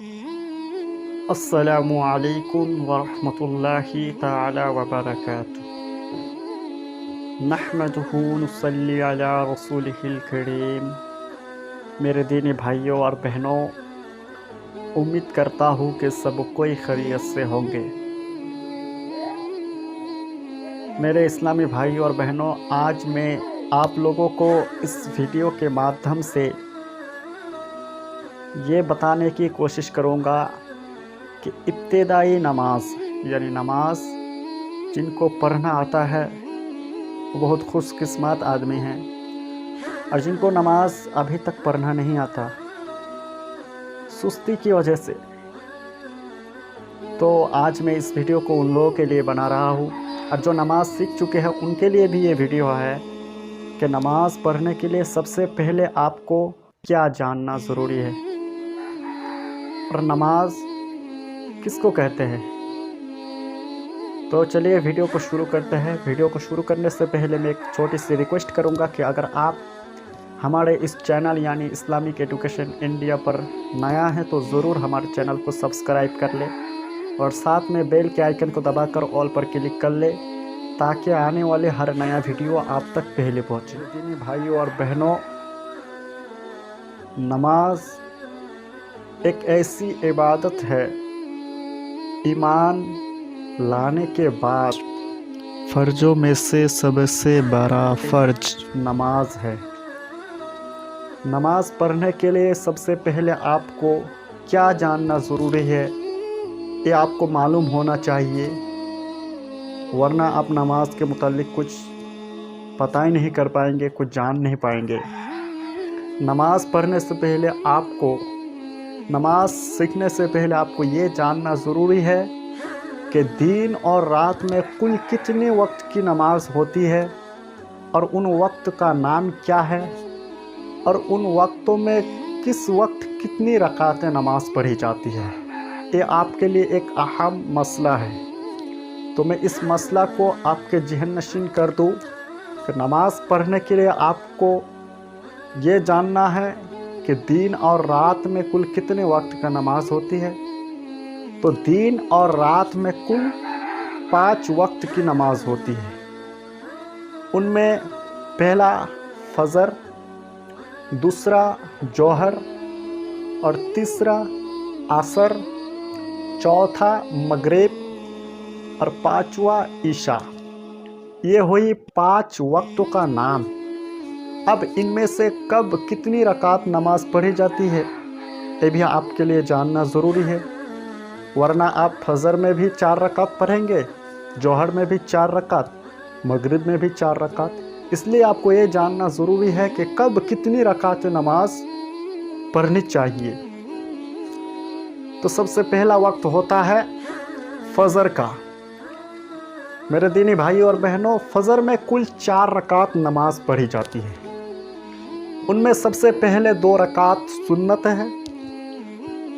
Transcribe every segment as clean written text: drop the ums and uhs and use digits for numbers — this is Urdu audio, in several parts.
السلام علیکم ورحمۃ اللہ تعالی وبرکاتہ۔ نحمدہ نصلی علی رسولہ الکریم۔ میرے دینی بھائیوں اور بہنوں، امید کرتا ہوں کہ سب کوئی خیریت سے ہوں گے۔ میرے اسلامی بھائیوں اور بہنوں، آج میں آپ لوگوں کو اس ویڈیو کے مادھیم سے یہ بتانے کی کوشش کروں گا کہ ابتدائی نماز یعنی نماز جن کو پڑھنا آتا ہے وہ بہت خوش قسمت آدمی ہیں، اور جن کو نماز ابھی تک پڑھنا نہیں آتا سستی کی وجہ سے، تو آج میں اس ویڈیو کو ان لوگوں کے لیے بنا رہا ہوں، اور جو نماز سیکھ چکے ہیں ان کے لیے بھی یہ ویڈیو ہے کہ نماز پڑھنے کے لیے سب سے پہلے آپ کو کیا جاننا ضروری ہے، اور نماز کس کو کہتے ہیں۔ تو چلیے ویڈیو کو شروع کرتے ہیں۔ ویڈیو کو شروع کرنے سے پہلے میں ایک چھوٹی سی ریکویسٹ کروں گا کہ اگر آپ ہمارے اس چینل یعنی اسلامک ایڈوکیشن انڈیا پر نیا ہے تو ضرور ہمارے چینل کو سبسکرائب کر لیں، اور ساتھ میں بیل کے آئیکن کو دبا کر آل پر کلک کر لیں تاکہ آنے والے ہر نیا ویڈیو آپ تک پہلے پہنچے۔ دینی بھائیوں اور بہنوں، نماز ایک ایسی عبادت ہے، ایمان لانے کے بعد فرضوں میں سے سب سے بڑا فرض نماز ہے۔ نماز پڑھنے کے لیے سب سے پہلے آپ کو کیا جاننا ضروری ہے یہ آپ کو معلوم ہونا چاہیے، ورنہ آپ نماز کے متعلق کچھ پتہ ہی نہیں کر پائیں گے، کچھ جان نہیں پائیں گے۔ نماز پڑھنے سے پہلے نماز سیکھنے سے پہلے آپ کو یہ جاننا ضروری ہے کہ دن اور رات میں کل کتنے وقت کی نماز ہوتی ہے، اور ان وقت کا نام کیا ہے، اور ان وقتوں میں کس وقت کتنی رکعتیں نماز پڑھی جاتی ہے۔ یہ آپ کے لیے ایک اہم مسئلہ ہے، تو میں اس مسئلہ کو آپ کے ذہن نشین کر دوں کہ نماز پڑھنے کے لیے آپ کو یہ جاننا ہے کہ دن اور رات میں کل کتنے وقت کا نماز ہوتی ہے۔ تو دن اور رات میں کل 5 وقت کی نماز ہوتی ہے۔ ان میں پہلا فجر، دوسرا ظہر، اور تیسرا عصر، چوتھا مغرب، اور 5واں عشاء۔ یہ ہوئی 5 وقتوں کا نام۔ اب ان میں سے کب کتنی رکعت نماز پڑھی جاتی ہے یہ بھی آپ کے لیے جاننا ضروری ہے، ورنہ آپ فجر میں بھی 4 رکعت پڑھیں گے، ظہر میں بھی 4 رکعت، مغرب میں بھی 4 رکعت۔ اس لیے آپ کو یہ جاننا ضروری ہے کہ کب کتنی رکعت نماز پڑھنی چاہیے۔ تو سب سے پہلا وقت ہوتا ہے فجر کا۔ میرے دینی بھائی اور بہنوں، فجر میں کل 4 رکعت نماز پڑھی جاتی ہے۔ ان میں سب سے پہلے 2 رکعت سنت ہے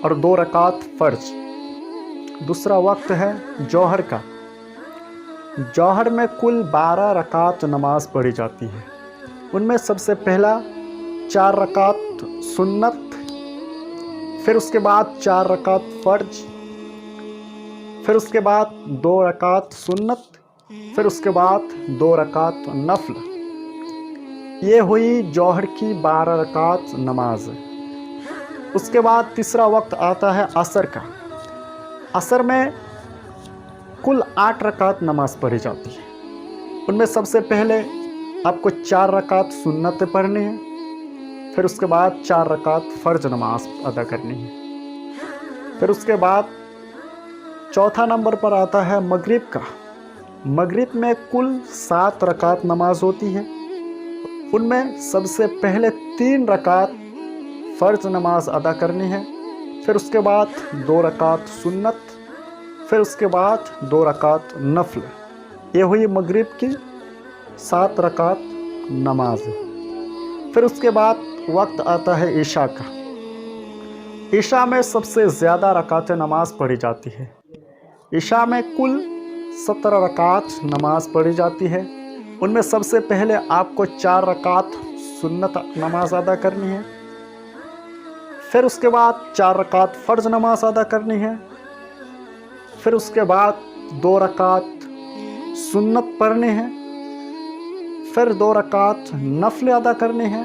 اور 2 رکعت فرض۔ دوسرا وقت ہے ظہر کا۔ ظہر میں کل 12 رکعت نماز پڑھی جاتی ہے۔ ان میں سب سے پہلا 4 رکعت سنت، پھر اس کے بعد 4 رکعت فرض، پھر اس کے بعد 2 رکعت سنت، پھر اس کے بعد 2 رکعت نفل۔ یہ ہوئی ظہر کی 12 رکعت نماز۔ اس کے بعد تیسرا وقت آتا ہے عصر کا۔ عصر میں کل 8 رکعت نماز پڑھی جاتی ہے۔ ان میں سب سے پہلے آپ کو 4 رکعت سنت پڑھنی ہے، پھر اس کے بعد 4 رکعت فرض نماز ادا کرنی ہے۔ پھر اس کے بعد چوتھا نمبر پر آتا ہے مغرب کا۔ مغرب میں کل 7 رکعت نماز ہوتی ہے۔ ان میں سب سے پہلے 3 رکعت فرض نماز ادا کرنی ہے، پھر اس کے بعد 2 رکعت سنت، پھر اس کے بعد 2 رکعت نفل۔ یہ ہوئی مغرب کی 7 رکعت نماز۔ پھر اس کے بعد وقت آتا ہے عشاء کا۔ عشاء میں سب سے زیادہ رکعت نماز پڑھی جاتی ہے۔ عشاء میں کل 17 رکعت نماز پڑھی جاتی ہے۔ ان میں سب سے پہلے آپ کو 4 رکعت سنت نماز ادا کرنی ہے، پھر اس کے بعد 4 رکعت فرض نماز ادا کرنی ہے، پھر اس کے بعد 2 رکعت سنت پڑھنی ہے، پھر 2 رکعت نفل ادا کرنی ہے،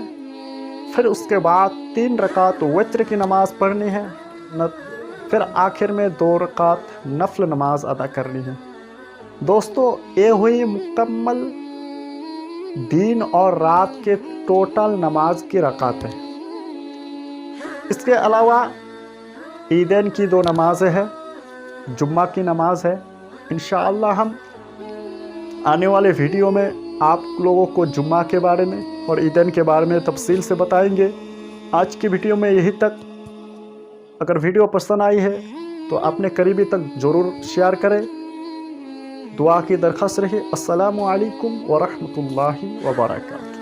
پھر اس کے بعد 3 رکعت وتر کی نماز پڑھنی ہے، پھر آخر میں 2 رکعت نفل نماز ادا کرنی ہے۔ دوستو، یہ ہوئی مکمل دن اور رات کے ٹوٹل نماز کی رکعتیں۔ اس کے علاوہ عیدین کی 2 نمازیں ہیں، جمعہ کی نماز ہے۔ انشاءاللہ ہم آنے والے ویڈیو میں آپ لوگوں کو جمعہ کے بارے میں اور عیدین کے بارے میں تفصیل سے بتائیں گے۔ آج کی ویڈیو میں یہی تک۔ اگر ویڈیو پسند آئی ہے تو اپنے قریبی تک ضرور شیئر کریں۔ دعا کی درخواست رہی۔ السلام علیکم ورحمۃ اللہ وبرکاتہ۔